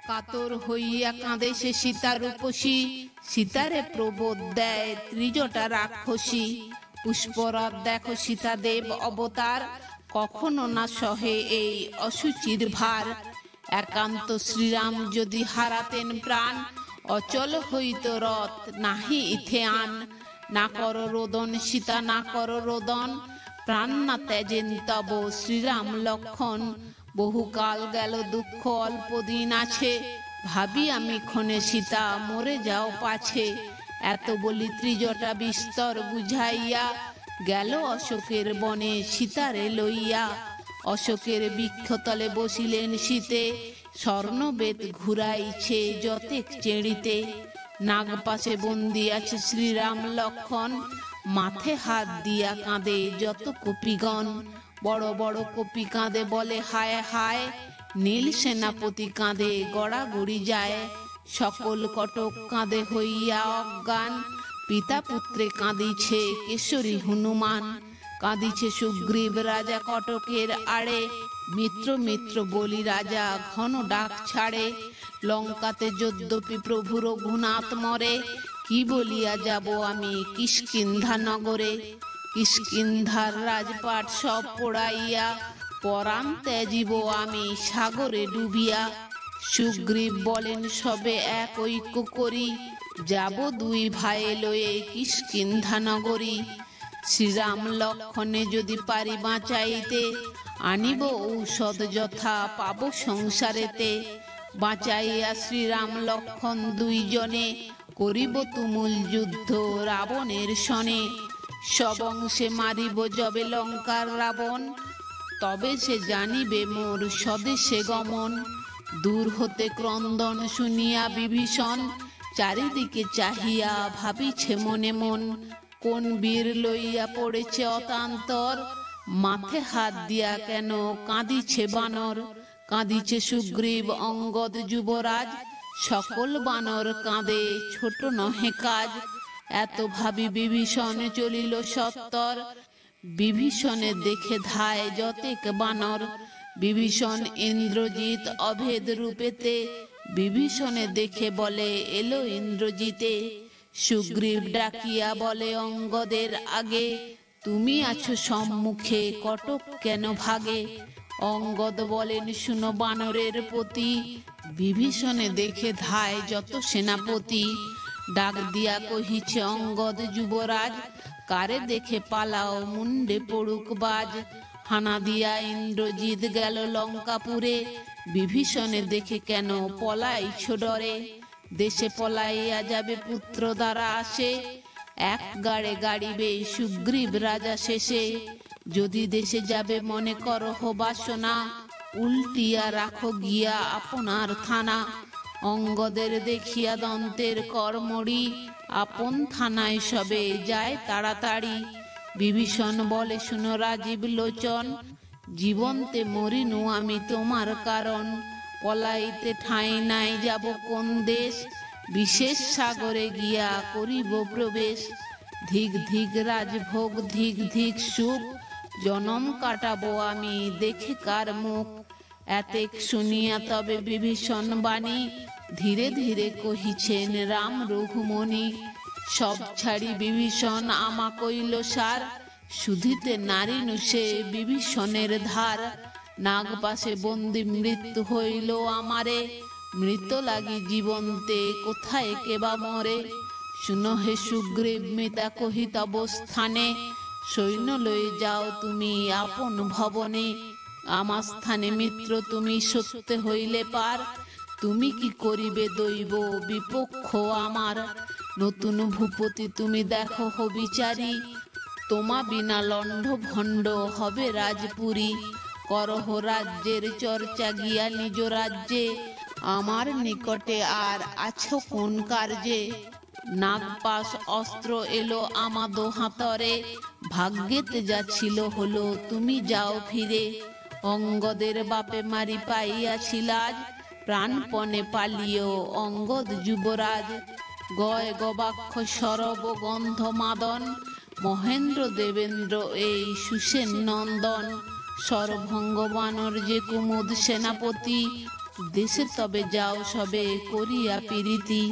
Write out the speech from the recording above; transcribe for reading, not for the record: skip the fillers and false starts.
কাতর হইয়া কাঁদে সে সীতা রূপসী, সীতারে প্রবোধ দেয় ত্রিজটা রাক্ষসী। পুষ্পরথ দেখো সীতাদেব অবতার, কখনো না সহে এই অসুচির ভার। একান্ত শ্রীরাম যদি হারাতেন প্রাণ, অচল হইত রথ নাহি ইথে আন। না কর রোদন সীতা না কর রোদন, প্রাণ না ত্যাজেন তব শ্রীরাম লক্ষণ। বহুকাল গেল দুঃখ অল্প দিন আছে, ভাবি আমি ক্ষণে সীতা মরে যাও পাছে। এত বলি ত্রিজটা বিস্তর বুঝাইয়া, গেল অশোকের বনে সীতারে লইয়া। অশোকের বৃক্ষতলে বসিলেন শীতে, স্বর্ণবেদ ঘুরাইছে যতেক চেড়িতে। নাগ পাশে বন্দি আছে শ্রীরাম লক্ষণ, মাথে হাত দিয়া কাঁদে যত কপিগণ। বড় বড় কপি কাঁদে বলে হায় হায়, নীল সেনাপতি কাঁদে গড়াগড়ি যায়। সকল কটক কাঁদে হইয়া অজ্ঞান, পিতা পুত্রে কাঁদিছে কেশরী হনুমান। কাঁদিছে সুগ্রীব রাজা কটকের আড়ে, মিত্র মিত্র বলি রাজা ঘন ডাক ছাড়ে। লঙ্কাতে যদ্যপি প্রভু রঘুনাথ মরে, কি বলিয়া যাব আমি কিষ্কিন্ধা নগরে। কিষ্কিন্ধার রাজপাট সব পোড়াইয়া, পরাণ ত্যাজিব আমি সাগরে ডুবিয়া। সুগ্রীব বলেন সবে এক ঐক্য করি, যাব দুই ভাই লয়ে কিষ্কিন্ধা নগরী। শ্রীরাম লক্ষণে যদি পারি বাঁচাইতে, আনিব ঔষধ যথা পাব সংসারেতে। বাঁচাইয়া শ্রীরাম লক্ষণ দুইজনে, করিব তুমুল যুদ্ধ রাবণের সনে। সব অংশে মারিব যবে লঙ্কার রাবণ, তবে সে জানিবে মোর স্বদেশে গমন। দূর হতে ক্রন্দন শুনিয়া বিভীষণ, চারিদিকে চাহিয়া ভাবিছে মনে মন। কোন বীর লইয়া পড়েছে অতান্তর, মাথে হাত দিয়া কেন কাঁদিছে বানর। কাঁদিছে সুগ্রীব অঙ্গদ যুবরাজ, সকল বানর কাঁদে ছোট নহে কাজ। এত ভাবি বিভীষণ চলিল সত্তর, বিভীষণে দেখে ধায় যতেক বানর। বিভীষণ ইন্দ্রজিৎ অভেদ রূপেতে, বিভীষণে দেখে বলে এলো ইন্দ্রজিতে। সুগ্রীব ডাকিয়া বলে অঙ্গদের আগে, তুমি আছো সম্মুখে কটক কেন ভাগে। অঙ্গদ বলেন শুনো বানরের পতি, বিভীষণে দেখে ধায় যত সেনাপতি। ডাক দিয়া কহিছে অঙ্গদ যুবরাজ, কারে দেখে পালাও মুন্ডে পড়ুক বাজ। হানা দিয়া ইন্দ্রজিৎ গেল লঙ্কাপুরে, বিভীষণে দেখে কেন পলাইছ ডরে। দেশে পলাইয়া যাবে পুত্র দ্বারা আসে, এক গাড়ে গাড়িবে সুগ্রীব রাজা শেষে। যদি দেশে যাবে মনে করহ বাসনা, উল্টিয়া রাখো গিয়া আপনার থানা। অঙ্গদের দেখিয়া দন্তের কর্মড়ি, আপন থানায় সবে যায় তাড়াতাড়ি। বিভীষণ বলে শুনো রাজীব লোচন, জীবন্তে মরিনু আমি তোমার কারণ। পলাইতে ঠাঁই নাই যাব কোন দেশ, বিশেষ সাগরে গিয়া করিব প্রবেশ। ধিক ধিক রাজভোগ ধিক ধিক সুখ, জনম কাটাবো আমি দেখে কার মুখ। এতেক শুনিয়া তবে বিভীষণ বাণী, ধীরে ধীরে কহিছেন রাম রঘুমণি। সব ছাড়ি বিভীষণ আমা কইল সার, শুধিতে নারিনু সে বিভীষণের ধার। নাগ পাশে বন্দি মৃত্যু হইল আমারে, মৃত লাগি জীবন্তে কোথায় কেবা মরে। শুনো হে সুগ্রীব মিতা কহিতব স্থানে, সৈন্য লয়ে যাও তুমি আপন ভবনে। আমার স্থানে মিত্র তুমি সত্যে হইলে পার, তুমি কি করিবে দৈব বিপক্ষ আমার। নতুন ভূপতি তুমি দেখো বিচারি, তোমা বিনা লণ্ড ভণ্ড হবে রাজপুরী। করহ রাজ্যের চর্চা গিয়া নিজ রাজ্যে, আমার নিকটে আর আছো কোন কার্যে। নাগপাশ অস্ত্র এলো আমাদো হাতরে, ভাগ্যেতে যা ছিল হলো তুমি যাও ফিরে। অঙ্গদের বাপে মারি পাইয়াছিলাজ, প্রাণপণে পালিও অঙ্গদ যুবরাজ। গয় গবাক্ষ সরব গন্ধ মাদন, মহেন্দ্র দেবেন্দ্র এই সুসেন নন্দন। সরভঙ্গ বানর যে কুমুদ সেনাপতি, দেশে তবে যাও সবে করিয়া প্রীতি